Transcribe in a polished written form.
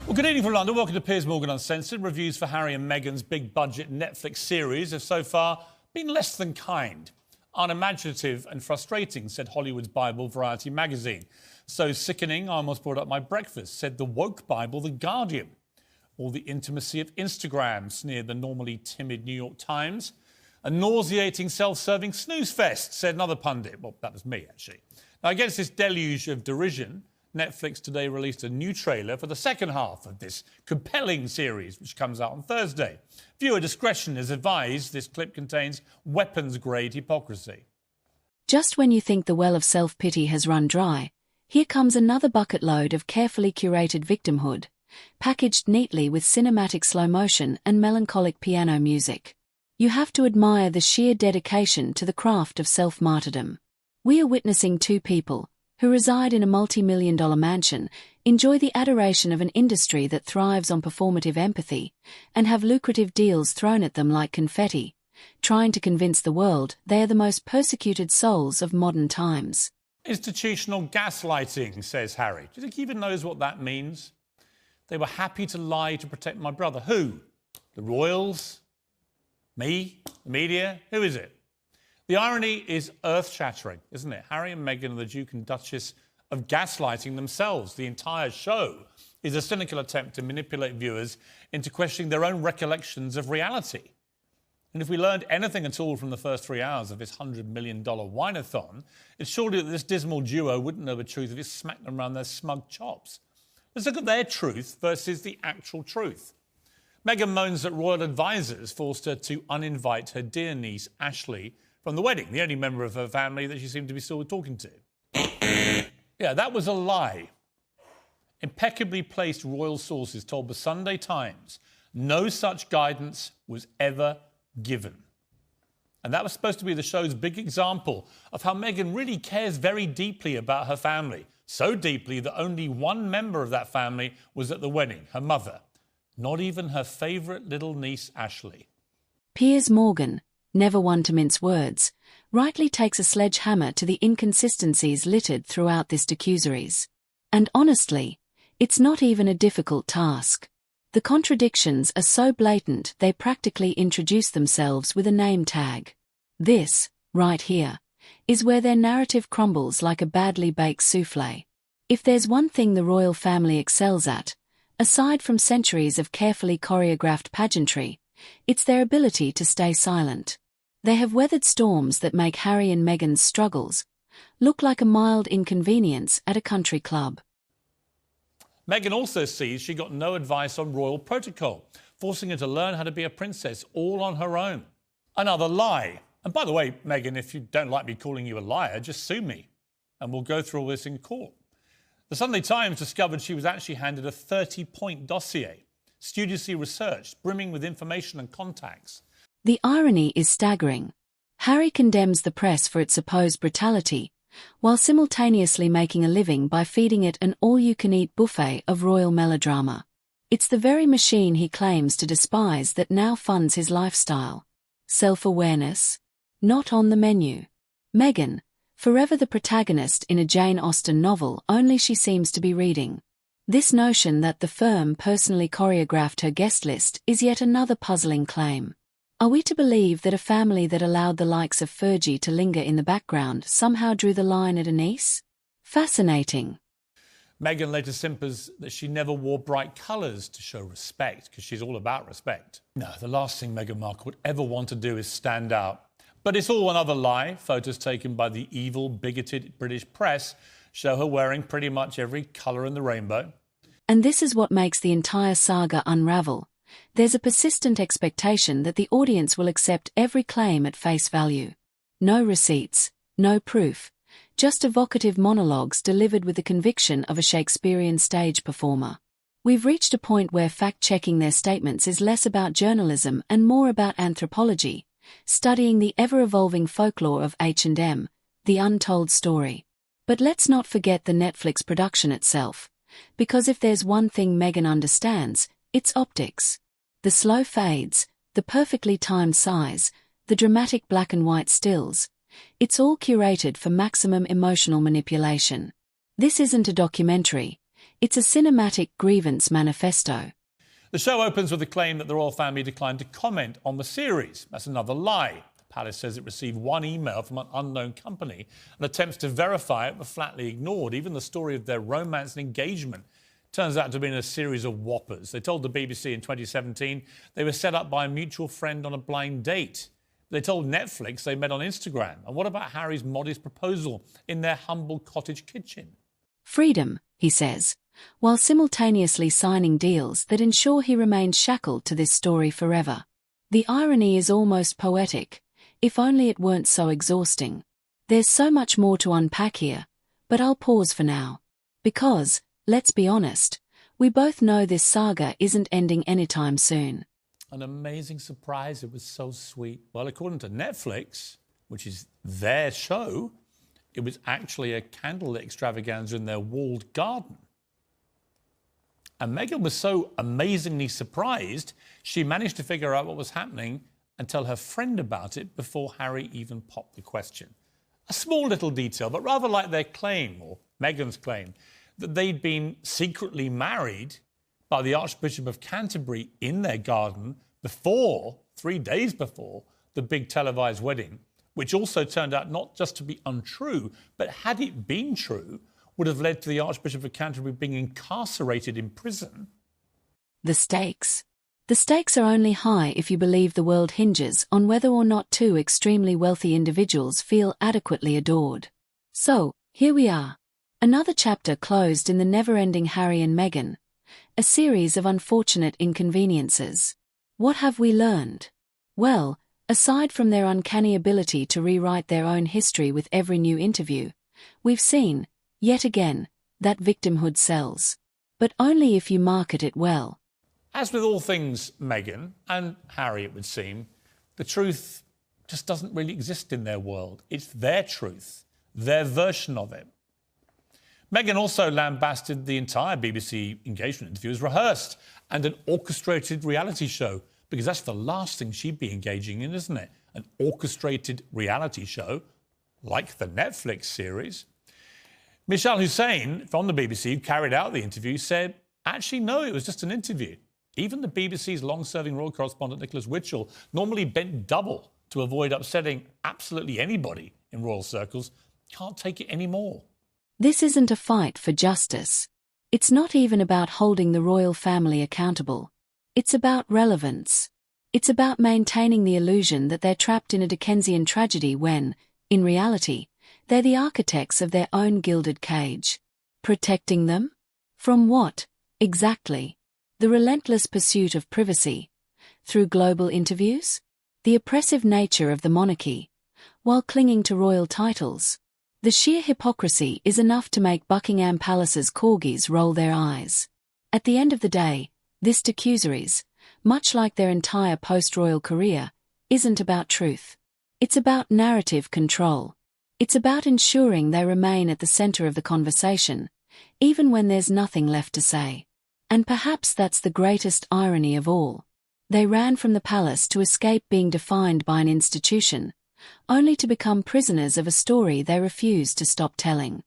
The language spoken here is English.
Well, good evening from London. Welcome to Piers Uncensored. Reviews for Harry and Meghan's big-budget Netflix series have so far been less than kind. Unimaginative and frustrating, said Hollywood's Bible, Variety magazine. So sickening, I almost brought up my breakfast, said the woke Bible, The Guardian. Or the intimacy of Instagram, sneered the normally timid New York Times. A nauseating self-serving snooze fest, said another pundit. Well, that was me, actually. Now, against this deluge of derision, Netflix today released a new trailer for the second half of this compelling series, which comes out on Thursday. Viewer discretion is advised. This clip contains weapons-grade hypocrisy. Just when you think the well of self-pity has run dry, here comes another bucket load of carefully curated victimhood, packaged neatly with cinematic slow motion and melancholic piano music. You have to admire the sheer dedication to the craft of self-martyrdom. We are witnessing two people who reside in a multi-million-dollar mansion, enjoy the adoration of an industry that thrives on performative empathy, and have lucrative deals thrown at them like confetti, trying to convince the world they are the most persecuted souls of modern times. Institutional gaslighting, says Harry. Do you think he even knows what that means? They were happy to lie to protect my brother. Who? The royals? Me? The media? Who is it? The irony is earth-shattering, isn't it? Harry and Meghan are the Duke and Duchess of gaslighting themselves. The entire show is a cynical attempt to manipulate viewers into questioning their own recollections of reality. And if we learned anything at all from the first 3 hours of this $100 million wine-a-thon, it's surely that this dismal duo wouldn't know the truth if it smacked them around their smug chops. Let's look at their truth versus the actual truth. Meghan moans that royal advisors forced her to uninvite her dear niece, Ashley, from the wedding, the only member of her family that she seemed to be still talking to. Yeah, that was a lie. Impeccably placed royal sources told the Sunday Times no such guidance was ever given. And that was supposed to be the show's big example of how Meghan really cares very deeply about her family. So deeply that only one member of that family was at the wedding, her mother. Not even her favourite little niece, Ashley. Piers Morgan, never one to mince words, rightly takes a sledgehammer to the inconsistencies littered throughout this docuseries. And honestly, it's not even a difficult task. The contradictions are so blatant they practically introduce themselves with a name tag. This, right here, is where their narrative crumbles like a badly baked soufflé. If there's one thing the royal family excels at, aside from centuries of carefully choreographed pageantry, it's their ability to stay silent. They have weathered storms that make Harry and Meghan's struggles look like a mild inconvenience at a country club. Meghan also sees she got no advice on royal protocol, forcing her to learn how to be a princess all on her own. Another lie. And by the way, Meghan, if you don't like me calling you a liar, just sue me, and we'll go through all this in court. The Sunday Times discovered she was actually handed a 30-point dossier, studiously researched, brimming with information and contacts. The irony is staggering. Harry condemns the press for its supposed brutality, while simultaneously making a living by feeding it an all-you-can-eat buffet of royal melodrama. It's the very machine he claims to despise that now funds his lifestyle. Self-awareness? Not on the menu. Meghan, forever the protagonist in a Jane Austen novel only she seems to be reading. This notion that the firm personally choreographed her guest list is yet another puzzling claim. Are we to believe that a family that allowed the likes of Fergie to linger in the background somehow drew the line at a niece? Fascinating. Meghan later simpers that she never wore bright colours to show respect, because she's all about respect. No, the last thing Meghan Markle would ever want to do is stand out. But it's all another lie. Photos taken by the evil, bigoted British press show her wearing pretty much every colour in the rainbow. And this is what makes the entire saga unravel. There's a persistent expectation that the audience will accept every claim at face value. No receipts, no proof, just evocative monologues delivered with the conviction of a Shakespearean stage performer. We've reached a point where fact-checking their statements is less about journalism and more about anthropology, studying the ever-evolving folklore of H&M, the untold story. But let's not forget the Netflix production itself, because if there's one thing Meghan understands, it's optics. The slow fades, the perfectly timed size, the dramatic black and white stills. It's all curated for maximum emotional manipulation. This isn't a documentary. It's a cinematic grievance manifesto. The show opens with the claim that the royal family declined to comment on the series. That's another lie. The palace says it received one email from an unknown company, and attempts to verify it were flatly ignored. Even the story of their romance and engagement turns out to have been a series of whoppers. They told the BBC in 2017 they were set up by a mutual friend on a blind date. They told Netflix they met on Instagram. And what about Harry's modest proposal in their humble cottage kitchen? Freedom, he says, while simultaneously signing deals that ensure he remains shackled to this story forever. The irony is almost poetic, if only it weren't so exhausting. There's so much more to unpack here, but I'll pause for now. Because, let's be honest, we both know this saga isn't ending anytime soon. An amazing surprise. It was so sweet. Well, according to Netflix, which is their show, it was actually a candlelit extravaganza in their walled garden. And Meghan was so amazingly surprised, she managed to figure out what was happening and tell her friend about it before Harry even popped the question. A small little detail, but rather like their claim, or Meghan's claim, that they'd been secretly married by the Archbishop of Canterbury in their garden before, 3 days before, the big televised wedding, which also turned out not just to be untrue, but had it been true, would have led to the Archbishop of Canterbury being incarcerated in prison. The stakes. The stakes are only high if you believe the world hinges on whether or not two extremely wealthy individuals feel adequately adored. So, here we are. Another chapter closed in the never-ending Harry and Meghan, a series of unfortunate inconveniences. What have we learned? Well, aside from their uncanny ability to rewrite their own history with every new interview, we've seen, yet again, that victimhood sells. But only if you market it well. As with all things Meghan and Harry, it would seem, the truth just doesn't really exist in their world. It's their truth, their version of it. Meghan also lambasted the entire BBC engagement interview as rehearsed and an orchestrated reality show, because that's the last thing she'd be engaging in, isn't it? An orchestrated reality show, like the Netflix series. Michelle Hussein from the BBC, who carried out the interview, said, actually, no, it was just an interview. Even the BBC's long-serving royal correspondent Nicholas Witchell, normally bent double to avoid upsetting absolutely anybody in royal circles, can't take it anymore. This isn't a fight for justice. It's not even about holding the royal family accountable. It's about relevance. It's about maintaining the illusion that they're trapped in a Dickensian tragedy when, in reality, they're the architects of their own gilded cage. Protecting them? From what, exactly? The relentless pursuit of privacy? Through global interviews? The oppressive nature of the monarchy? While clinging to royal titles? The sheer hypocrisy is enough to make Buckingham Palace's corgis roll their eyes. At the end of the day, this docuseries, much like their entire post-royal career, isn't about truth. It's about narrative control. It's about ensuring they remain at the center of the conversation, even when there's nothing left to say. And perhaps that's the greatest irony of all. They ran from the palace to escape being defined by an institution, only to become prisoners of a story they refused to stop telling.